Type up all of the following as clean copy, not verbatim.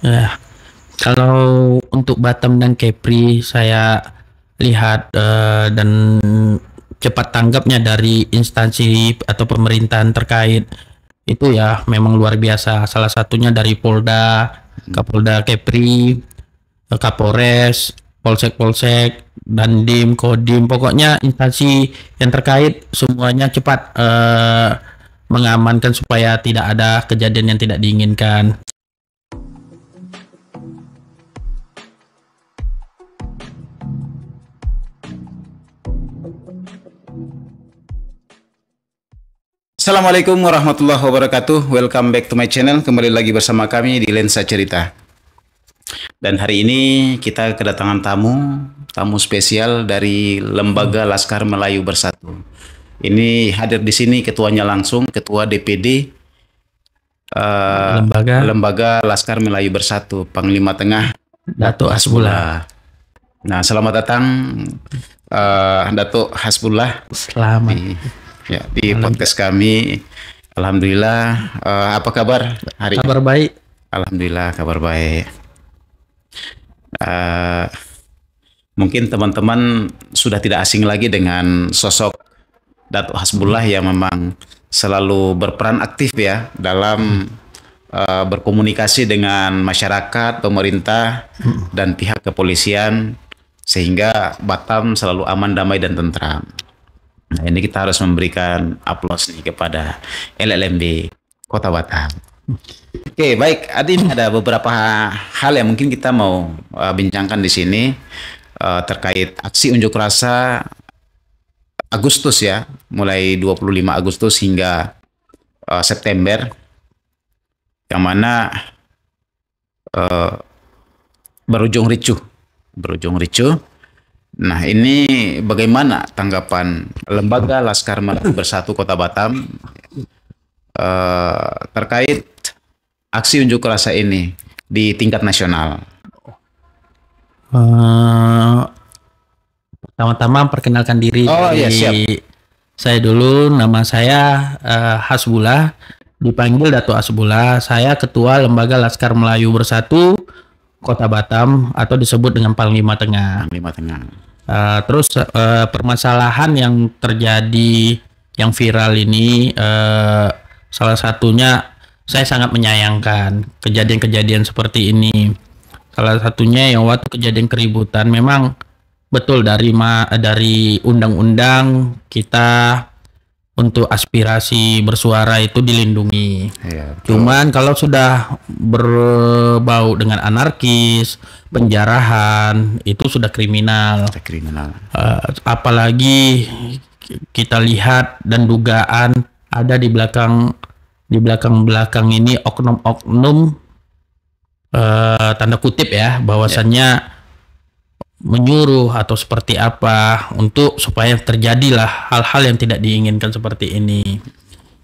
Ya, kalau untuk Batam dan Kepri saya lihat dan cepat tanggapnya dari instansi atau pemerintahan terkait itu ya memang luar biasa. Salah satunya dari Polda, Kapolda Kepri, Kapolres, Polsek-Polsek, Dandim, Kodim, pokoknya instansi yang terkait semuanya cepat mengamankan supaya tidak ada kejadian yang tidak diinginkan. Assalamualaikum warahmatullahi wabarakatuh. Welcome back to my channel. Kembali lagi bersama kami di Lensa Cerita. Dan hari ini kita kedatangan tamu spesial dari Lembaga Laskar Melayu Bersatu. Ini hadir di sini ketuanya langsung, Ketua DPD Lembaga Laskar Melayu Bersatu, Panglima Tengah Dato' Hasbullah. Nah, selamat datang Dato' Hasbullah. Selamat. Di podcast kami. Alhamdulillah. Apa kabar hari? Kabar baik. Alhamdulillah, kabar baik. Mungkin teman-teman sudah tidak asing lagi dengan sosok Dato' Hasbullah yang memang selalu berperan aktif ya dalam berkomunikasi dengan masyarakat, pemerintah, dan pihak kepolisian sehingga Batam selalu aman, damai, dan tentram. Nah, ini kita harus memberikan aplaus nih kepada LLMB Kota Batam. Oke, baik. Adin, ada beberapa hal yang mungkin kita mau bincangkan di sini terkait aksi unjuk rasa Agustus ya, mulai 25 Agustus hingga September, yang mana berujung ricuh. Nah, ini bagaimana tanggapan Lembaga Laskar Melayu Bersatu Kota Batam terkait aksi unjuk rasa ini di tingkat nasional? Pertama-tama perkenalkan diri. Iya, siap. Saya dulu, nama saya Hasbullah, dipanggil Dato' Hasbullah. Saya Ketua Lembaga Laskar Melayu Bersatu Kota Batam atau disebut dengan Panglima Tengah. Terus permasalahan yang terjadi, yang viral ini, salah satunya saya sangat menyayangkan kejadian-kejadian seperti ini. Salah satunya yang waktu kejadian keributan, memang betul dari undang-undang kita untuk aspirasi bersuara itu dilindungi. Ya, cuman kalau sudah berbau dengan anarkis, penjarahan, itu sudah kriminal. Apalagi kita lihat dan dugaan ada di belakang ini oknum-oknum tanda kutip ya, bahwasannya menyuruh atau seperti apa untuk supaya terjadilah hal-hal yang tidak diinginkan seperti ini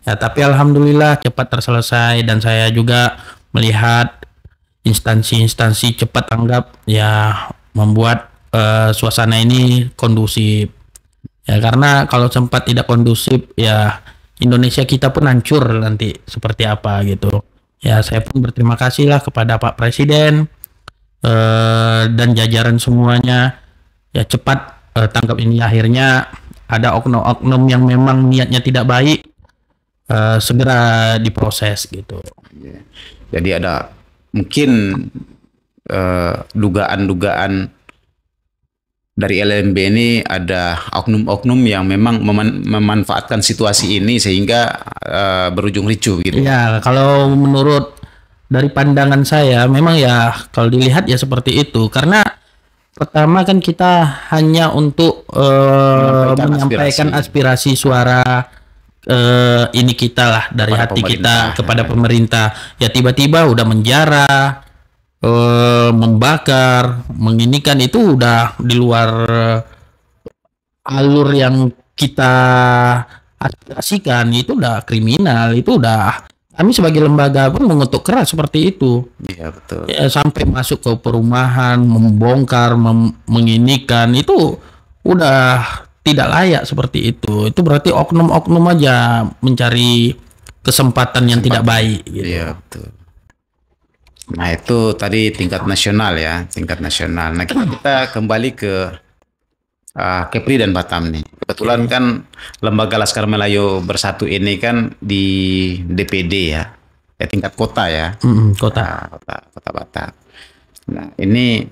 ya. Tapi alhamdulillah cepat terselesai, dan saya juga melihat instansi-instansi cepat tanggap ya, membuat suasana ini kondusif ya, karena kalau sempat tidak kondusif ya Indonesia kita pun hancur nanti seperti apa gitu ya. Saya pun berterima kasih lah kepada Pak Presiden dan jajaran semuanya ya, cepat tangkap ini. Akhirnya ada oknum-oknum yang memang niatnya tidak baik segera diproses gitu. Jadi ada mungkin dugaan-dugaan dari LLMB ini, ada oknum-oknum yang memang memanfaatkan situasi ini sehingga berujung ricuh gitu. Ya, kalau menurut dari pandangan saya memang ya kalau dilihat ya seperti itu, karena pertama kan kita hanya untuk menyampaikan aspirasi suara ini kita lah dari kepada hati kita kepada pemerintah ya, tiba-tiba udah menjara, membakar, menginikan, itu udah di luar alur yang kita aspirasikan, itu udah kriminal, itu udah kami sebagai lembaga pun mengutuk keras seperti itu. Iya, betul. Ya, sampai masuk ke perumahan, membongkar, menginikan, itu udah tidak layak seperti itu. Itu berarti oknum-oknum aja mencari kesempatan yang tidak baik. Gitu. Iya, betul. Nah, itu tadi tingkat nasional ya, tingkat nasional. Nah, kita kembali ke Kepri dan Batam nih. Kebetulan kan Lembaga Laskar Melayu Bersatu ini kan di DPD ya, tingkat kota ya, Kota. kota Batam. Nah, ini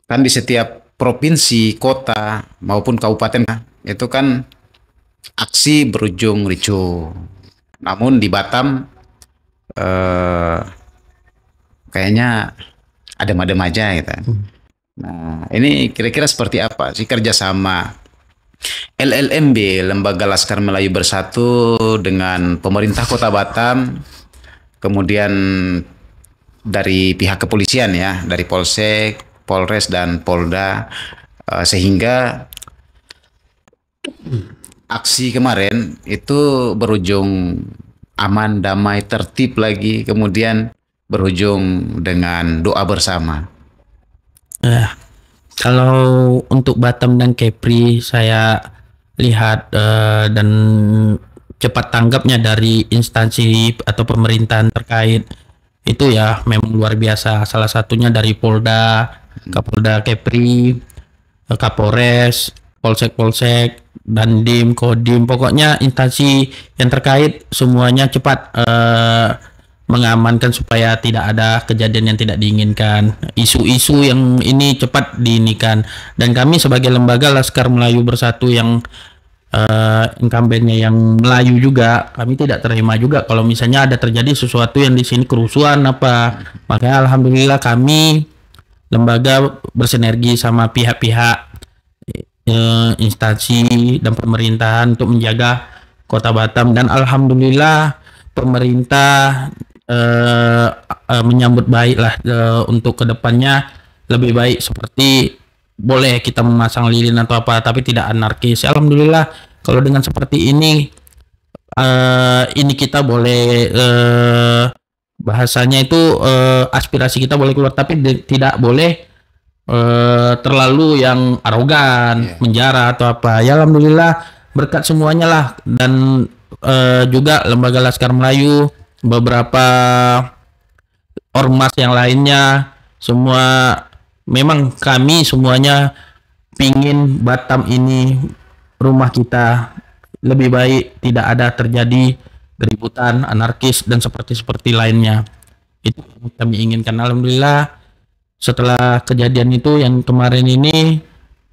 kan di setiap provinsi, kota maupun kabupaten itu kan aksi berujung ricuh. Namun di Batam eh, kayaknya adem-adem aja gitu. Nah, ini kira-kira seperti apa sih kerjasama LLMB, Lembaga Laskar Melayu Bersatu, dengan pemerintah Kota Batam, kemudian dari pihak kepolisian ya, dari Polsek, Polres dan Polda, sehingga aksi kemarin itu berujung aman, damai, tertib lagi, kemudian berujung dengan doa bersama. Ya, kalau untuk Batam dan Kepri saya lihat dan cepat tanggapnya dari instansi atau pemerintahan terkait itu ya memang luar biasa. Salah satunya dari Polda, Kapolda Kepri, Kapolres, Polsek-Polsek, Dandim, Kodim, pokoknya instansi yang terkait semuanya cepat mengamankan supaya tidak ada kejadian yang tidak diinginkan. Isu-isu yang ini cepat diinikan. Dan kami sebagai lembaga Laskar Melayu Bersatu yang incumbentnya yang Melayu juga, kami tidak terima juga kalau misalnya ada terjadi sesuatu yang di sini kerusuhan apa. Makanya alhamdulillah kami lembaga bersinergi sama pihak-pihak instansi dan pemerintahan untuk menjaga Kota Batam, dan alhamdulillah pemerintah menyambut baik lah untuk kedepannya lebih baik, seperti boleh kita memasang lilin atau apa tapi tidak anarkis. Alhamdulillah kalau dengan seperti ini kita boleh bahasanya itu aspirasi kita boleh keluar, tapi tidak boleh terlalu yang arogan, menjara atau apa. Ya alhamdulillah berkat semuanya lah, dan juga Lembaga Laskar Melayu, beberapa ormas yang lainnya, semua memang kami semuanya pingin Batam ini rumah kita lebih baik, tidak ada terjadi keributan, anarkis dan seperti lainnya. Itu yang kami inginkan. Alhamdulillah setelah kejadian itu yang kemarin ini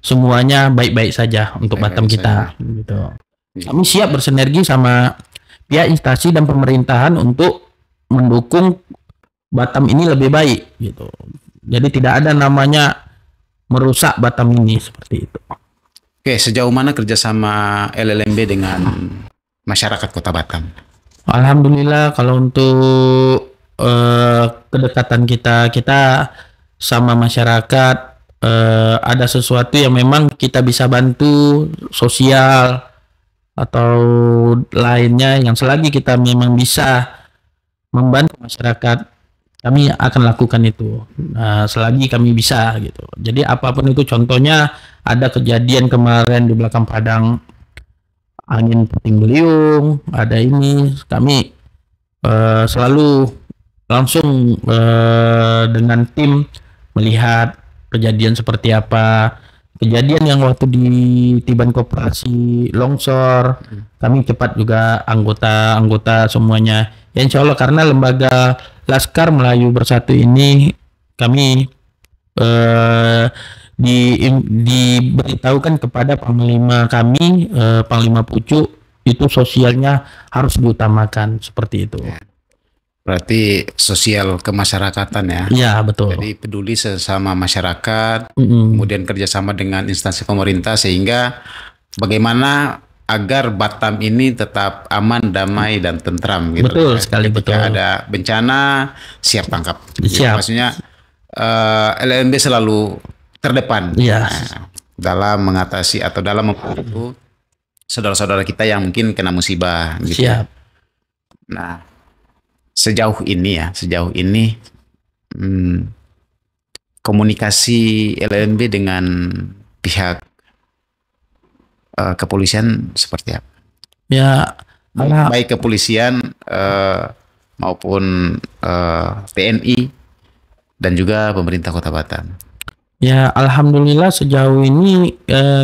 semuanya baik-baik saja untuk Batam kita gitu. Kami siap bersinergi sama pihak instansi dan pemerintahan untuk mendukung Batam ini lebih baik gitu. Jadi tidak ada namanya merusak Batam ini, seperti itu. Oke, sejauh mana kerjasama LLMB dengan masyarakat Kota Batam? Alhamdulillah kalau untuk kedekatan kita sama masyarakat, ada sesuatu yang memang kita bisa bantu sosial atau lainnya, yang selagi kita memang bisa membantu masyarakat, kami akan lakukan itu. Selagi kami bisa gitu. Jadi apapun itu, contohnya ada kejadian kemarin di belakang Padang, angin puting beliung, ada ini, kami selalu langsung dengan tim melihat kejadian seperti apa. Kejadian yang waktu di Tiban Koperasi longsor, kami cepat juga anggota semuanya. Ya, insya Allah karena Lembaga Laskar Melayu Bersatu ini kami diberitahukan kepada Panglima kami, Panglima Pucuk, itu sosialnya harus diutamakan, seperti itu. Berarti sosial kemasyarakatan ya. Iya, betul. Jadi peduli sesama masyarakat, kemudian kerjasama dengan instansi pemerintah, sehingga bagaimana agar Batam ini tetap aman, damai, dan tentram gitu. Betul sekali, Ketika betul. ada bencana, siap tangkap. Siap. Maksudnya LLMB selalu terdepan dalam mengatasi atau dalam membantu saudara-saudara kita yang mungkin kena musibah gitu. Siap. Nah, sejauh ini komunikasi LLMB dengan pihak kepolisian seperti apa? Ya, Baik kepolisian maupun TNI dan juga pemerintah Kota Batam? Ya, alhamdulillah sejauh ini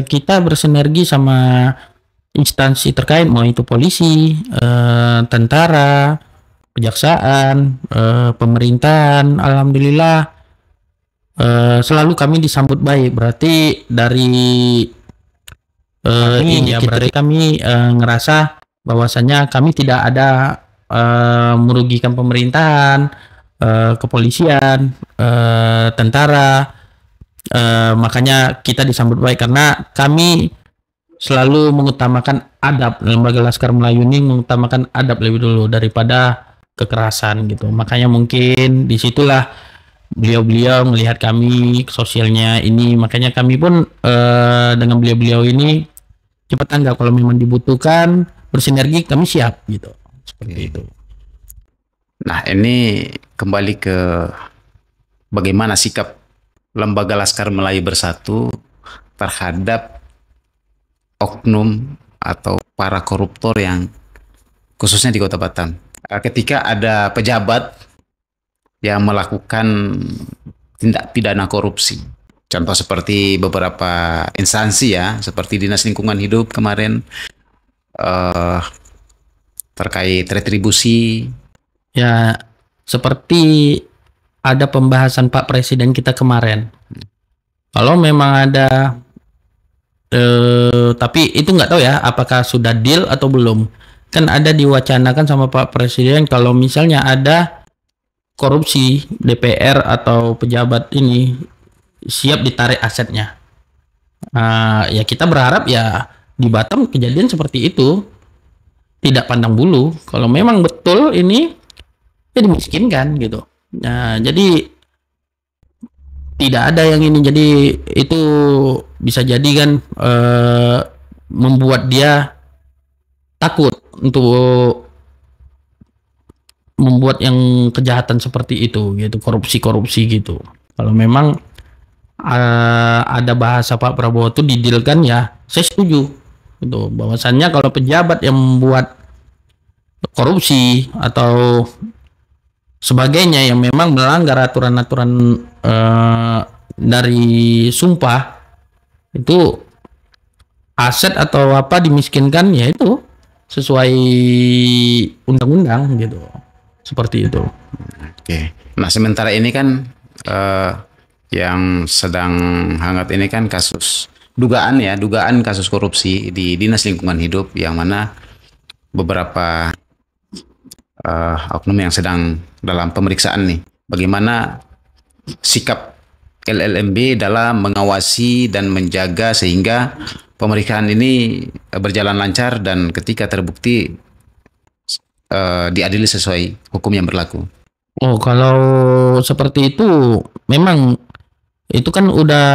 kita bersinergi sama instansi terkait, mau itu polisi, tentara, kejaksaan, pemerintahan. Alhamdulillah selalu kami disambut baik. Berarti dari ini ya, berarti kami ngerasa bahwasannya kami tidak ada merugikan pemerintahan, kepolisian, tentara. Makanya kita disambut baik karena kami selalu mengutamakan adab. Lembaga Laskar Melayu ini mengutamakan adab lebih dulu daripada kekerasan gitu. Makanya mungkin disitulah beliau-beliau melihat kami sosialnya ini, makanya kami pun dengan beliau-beliau ini cepat tanggap kalau memang dibutuhkan bersinergi, kami siap gitu, seperti itu. Nah, ini kembali ke bagaimana sikap Lembaga Laskar Melayu Bersatu terhadap oknum atau para koruptor yang khususnya di Kota Batam. Ketika ada pejabat yang melakukan tindak pidana korupsi, contoh seperti beberapa instansi ya, seperti Dinas Lingkungan Hidup kemarin terkait retribusi. Ya, seperti ada pembahasan Pak Presiden kita kemarin. Kalau memang ada, tapi itu nggak tahu ya, apakah sudah deal atau belum. Kan ada diwacanakan sama Pak Presiden kalau misalnya ada korupsi DPR atau pejabat ini siap ditarik asetnya. Ya kita berharap ya di Batam kejadian seperti itu, tidak pandang bulu. Kalau memang betul ini ya dimiskinkan gitu. Nah, jadi tidak ada yang ini, jadi itu bisa jadi kan membuat dia takut untuk membuat yang kejahatan seperti itu gitu, korupsi gitu. Kalau memang ada bahasa Pak Prabowo itu didilkan, ya saya setuju itu, bahwasannya kalau pejabat yang membuat korupsi atau sebagainya yang memang melanggar aturan-aturan dari sumpah, itu aset atau apa dimiskinkan, ya itu sesuai undang-undang gitu, seperti itu. Oke. Nah, sementara ini kan yang sedang hangat ini kan kasus dugaan kasus korupsi di Dinas Lingkungan Hidup, yang mana beberapa oknum yang sedang dalam pemeriksaan nih. Bagaimana sikap LLMB dalam mengawasi dan menjaga sehingga pemeriksaan ini berjalan lancar dan ketika terbukti diadili sesuai hukum yang berlaku? Oh, kalau seperti itu memang itu kan udah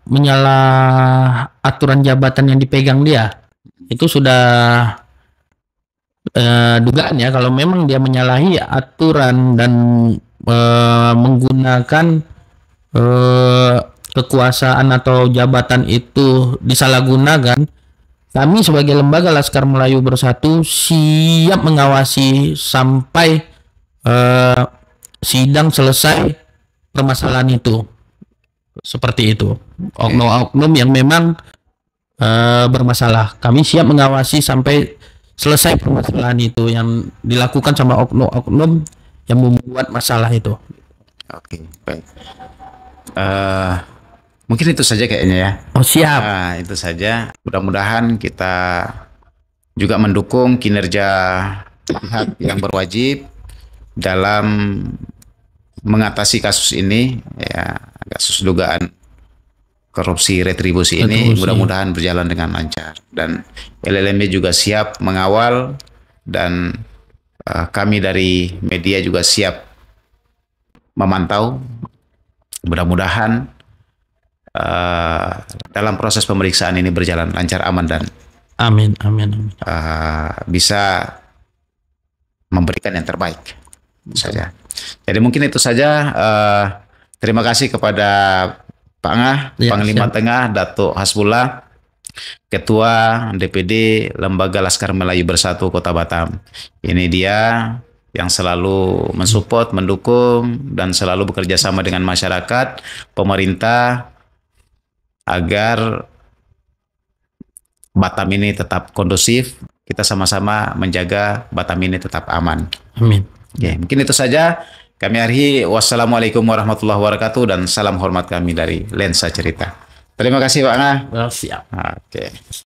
menyalah aturan jabatan yang dipegang dia. Itu sudah dugaan ya, kalau memang dia menyalahi aturan dan menggunakan kekuasaan atau jabatan itu disalahgunakan, kami sebagai Lembaga Laskar Melayu Bersatu siap mengawasi sampai sidang selesai permasalahan itu. Seperti itu. Oknum-oknum yang memang bermasalah, kami siap mengawasi sampai selesai permasalahan itu yang dilakukan sama oknum-oknum yang membuat masalah itu. Oke, baik. Mungkin itu saja kayaknya ya. Oh, siap. Nah, itu saja. Mudah-mudahan kita juga mendukung kinerja pihak yang berwajib dalam mengatasi kasus ini, ya, kasus dugaan korupsi retribusi ini. Mudah-mudahan berjalan dengan lancar dan LLMB juga siap mengawal, dan kami dari media juga siap memantau. Mudah-mudahan dalam proses pemeriksaan ini berjalan lancar, aman, dan amin. bisa memberikan yang terbaik. Itu saja. Jadi mungkin itu saja. Terima kasih kepada Pak Angah, ya, Panglima siap. Tengah Datuk Hasbullah, Ketua DPD Lembaga Laskar Melayu Bersatu Kota Batam. Ini dia yang selalu mensupport, mendukung, dan selalu bekerja sama dengan masyarakat, pemerintah, agar Batam ini tetap kondusif. Kita sama-sama menjaga Batam ini tetap aman. Amin. Oke, mungkin itu saja. Kami akhiri. Wassalamualaikum warahmatullahi wabarakatuh dan salam hormat kami dari Lensa Cerita. Terima kasih Pak Nga. Siap. Oke.